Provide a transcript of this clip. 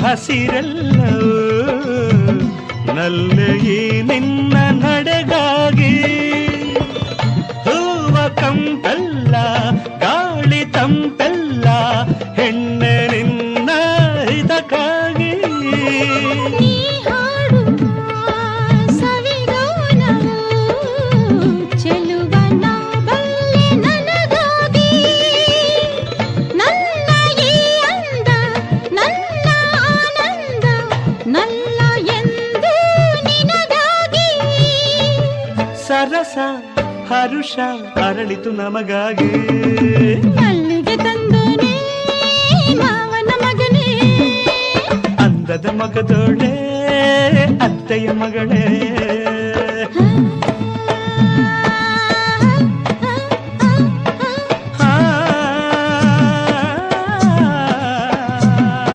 ಹಸಿರೆಲ್ಲವೂ ನಲ್ಲೆ ಈ ನಿನ್ನ ನಡೆಗಾಗಿ ಹೂವ ಕಂಪೆಲ್ಲ ಗಾಳಿ ತಂಪೆಲ್ಲ ಹೆಣ್ಣೆ ನಿನ್ನ ಹಿತಕ್ಕಾಗಿ ನೀ ಹಾಡುವ ಸವಿಗಾನವು ಚೆಲುವನ ಬಲ್ಲೆ ನನಗಾಗಿ ನನ್ನ ಈ ಅಂದ ನನ್ನ ಆನಂದ ನನ್ನ ಎಂದು ನಿನಗಾಗಿ ಸರಸ ಹರುಷ ಅರಳಿತು ನಮಗಾಗಿ ಮಲ್ಲಿಗೆ ತಂದೋನೆ ಮಾವನ ಮಗನೇ ಅಂದದ ಮಗದೋಳೆ ಅತ್ತೆಯ ಮಗಳೇ